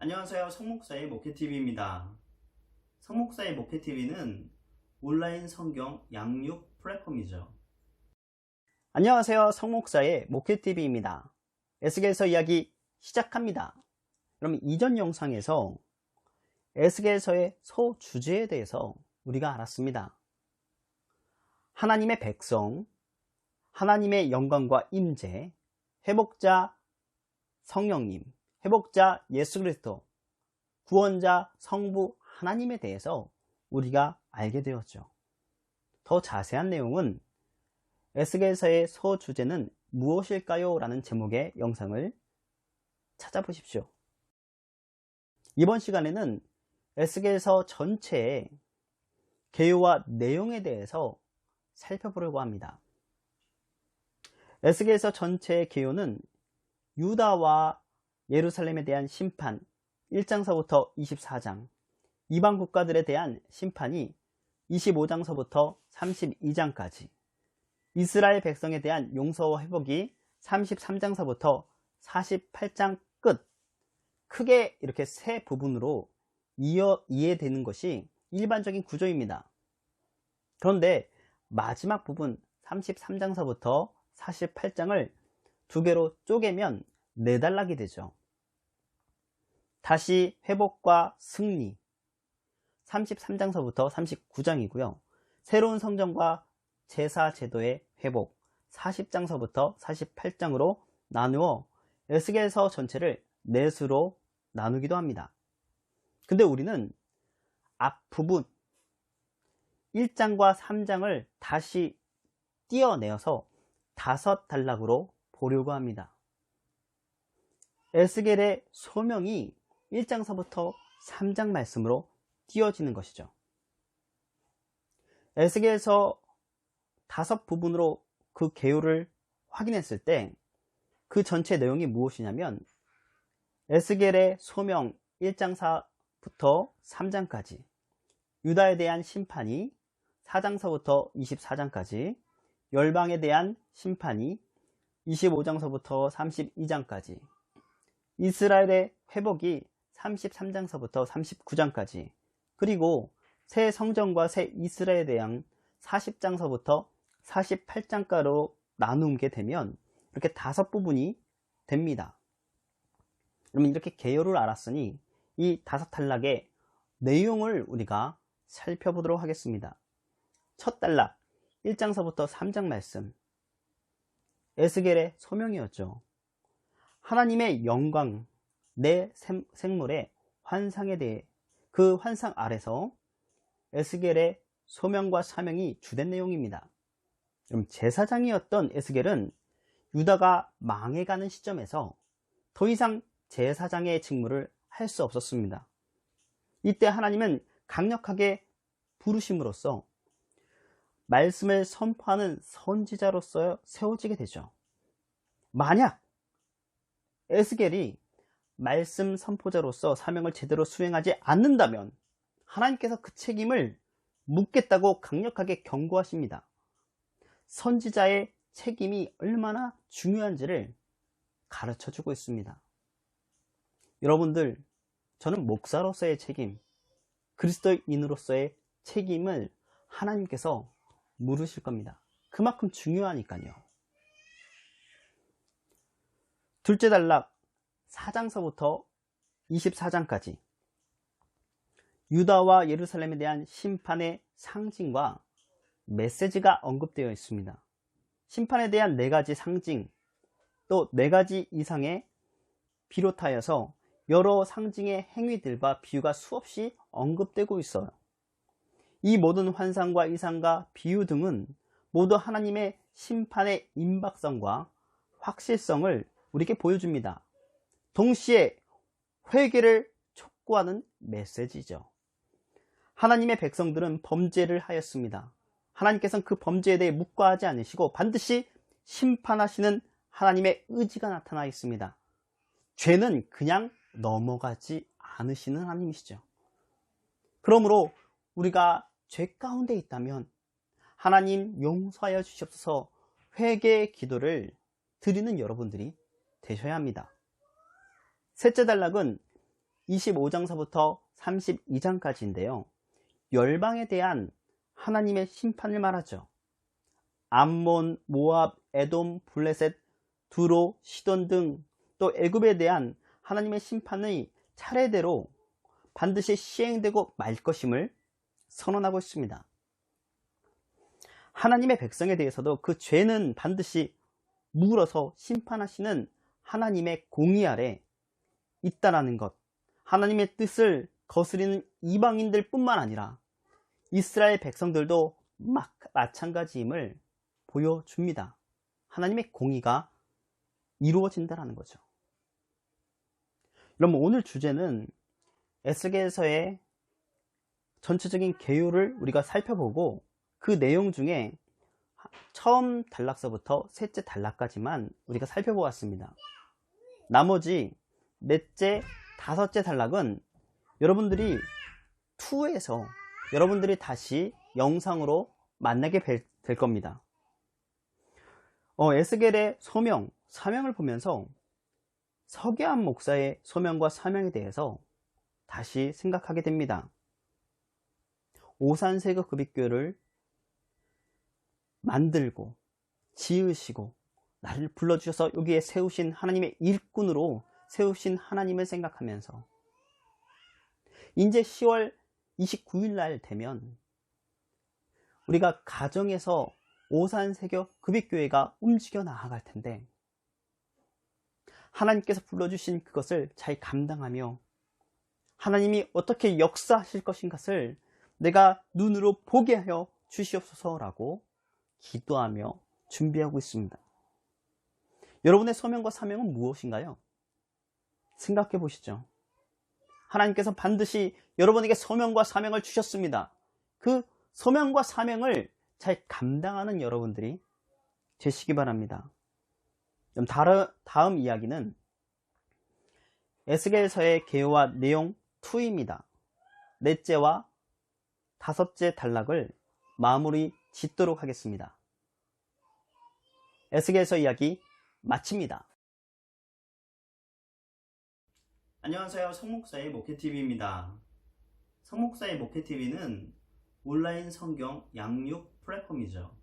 안녕하세요. 성목사의 목회TV입니다. 성목사의 목회TV는 온라인 성경 양육 플랫폼이죠. 안녕하세요. 성목사의 목회TV입니다. 에스겔서 이야기 시작합니다. 그럼 이전 영상에서 에스겔서의 소주제에 대해서 우리가 알았습니다. 하나님의 백성, 하나님의 영광과 임재, 회복자 성령님, 회복자 예수 그리스도, 구원자 성부 하나님에 대해서 우리가 알게 되었죠. 더 자세한 내용은 에스겔서의 소주제는 무엇일까요? 라는 제목의 영상을 찾아보십시오. 이번 시간에는 에스겔서 전체의 개요와 내용에 대해서 살펴보려고 합니다. 에스겔서 전체의 개요는 유다와 예루살렘에 대한 심판 1장서부터 24장, 이방 국가들에 대한 심판이 25장서부터 32장까지, 이스라엘 백성에 대한 용서와 회복이 33장서부터 48장 끝, 크게 이렇게 세 부분으로 이해되는 것이 일반적인 구조입니다. 그런데 마지막 부분 33장서부터 48장을 두 개로 쪼개면 4단락이 되죠. 다시 회복과 승리 33장서부터 39장이고요. 새로운 성전과 제사 제도의 회복 40장서부터 48장으로 나누어 에스겔서 전체를 4수로 나누기도 합니다. 근데 우리는 앞부분 1장과 3장을 다시 띄어내어서 5단락으로 보려고 합니다. 에스겔의 소명이 1장서부터 3장 말씀으로 띄어지는 것이죠. 에스겔서 5부분으로 그 개요를 확인했을 때 그 전체 내용이 무엇이냐면, 에스겔의 소명 1장서부터 3장까지, 유다에 대한 심판이 4장서부터 24장까지, 열방에 대한 심판이 25장서부터 32장까지, 이스라엘의 회복이 33장서부터 39장까지, 그리고 새 성전과 새 이스라엘에 대한 40장서부터 48장가로 나누게 되면 이렇게 5부분이 됩니다. 그러면 이렇게 개요를 알았으니 이 5단락의 내용을 우리가 살펴보도록 하겠습니다. 첫 단락 1장서부터 3장 말씀, 에스겔의 소명이었죠. 하나님의 영광, 내 생물의 환상에 대해, 그 환상 아래서 에스겔의 소명과 사명이 주된 내용입니다. 그럼 제사장이었던 에스겔은 유다가 망해가는 시점에서 더 이상 제사장의 직무를 할 수 없었습니다. 이때 하나님은 강력하게 부르심으로써 말씀을 선포하는 선지자로서 세워지게 되죠. 만약 에스겔이 말씀 선포자로서 사명을 제대로 수행하지 않는다면 하나님께서 그 책임을 묻겠다고 강력하게 경고하십니다. 선지자의 책임이 얼마나 중요한지를 가르쳐주고 있습니다. 여러분들, 저는 목사로서의 책임, 그리스도인으로서의 책임을 하나님께서 물으실 겁니다. 그만큼 중요하니까요. 둘째 단락 4장서부터 24장까지, 유다와 예루살렘에 대한 심판의 상징과 메시지가 언급되어 있습니다. 심판에 대한 4가지 상징, 또 4가지 이상의 비롯하여서 여러 상징의 행위들과 비유가 수없이 언급되고 있어요. 이 모든 환상과 이상과 비유 등은 모두 하나님의 심판의 임박성과 확실성을 우리에게 보여줍니다. 동시에 회개를 촉구하는 메시지죠. 하나님의 백성들은 범죄를 하였습니다. 하나님께서는 그 범죄에 대해 묵과하지 않으시고 반드시 심판하시는 하나님의 의지가 나타나 있습니다. 죄는 그냥 넘어가지 않으시는 하나님이시죠. 그러므로 우리가 죄 가운데 있다면 하나님 용서하여 주시옵소서 회개의 기도를 드리는 여러분들이 되셔야 합니다. 셋째 단락은 25장서부터 32장까지인데요. 열방에 대한 하나님의 심판을 말하죠. 암몬, 모압, 에돔, 블레셋, 두로, 시돈 등 또 애굽에 대한 하나님의 심판의 차례대로 반드시 시행되고 말 것임을 선언하고 있습니다. 하나님의 백성에 대해서도 그 죄는 반드시 물어서 심판하시는 하나님의 공의 아래 있다라는 것, 하나님의 뜻을 거스리는 이방인들 뿐만 아니라 이스라엘 백성들도 마찬가지임을 보여줍니다. 하나님의 공의가 이루어진다는 거죠. 여러분, 오늘 주제는 에스겔서의 전체적인 개요를 우리가 살펴보고 그 내용 중에 처음 단락서부터 셋째 단락까지만 우리가 살펴보았습니다. 나머지 넷째, 다섯째 단락은 여러분들이 2에서 여러분들이 다시 영상으로 만나게 될 겁니다. 에스겔의 소명, 사명을 보면서 서계한 목사의 소명과 사명에 대해서 다시 생각하게 됩니다. 오산세교 급입교를 만들고 지으시고 나를 불러주셔서 여기에 세우신 하나님의 일꾼으로 세우신 하나님을 생각하면서 이제 10월 29일 날 되면 우리가 가정에서 오산세교 급입교회가 움직여 나아갈 텐데 하나님께서 불러주신 그것을 잘 감당하며 하나님이 어떻게 역사하실 것인 것을 내가 눈으로 보게 하여 주시옵소서라고 기도하며 준비하고 있습니다. 여러분의 소명과 사명은 무엇인가요? 생각해 보시죠. 하나님께서 반드시 여러분에게 소명과 사명을 주셨습니다. 그 소명과 사명을 잘 감당하는 여러분들이 되시기 바랍니다. 다음 이야기는 에스겔서의 개요와 내용 2입니다. 넷째와 다섯째 단락을 마무리 짓도록 하겠습니다. 에스겔서 이야기 마칩니다. 안녕하세요. 성목사의 목회TV입니다. 성목사의 목회TV는 온라인 성경 양육 플랫폼이죠.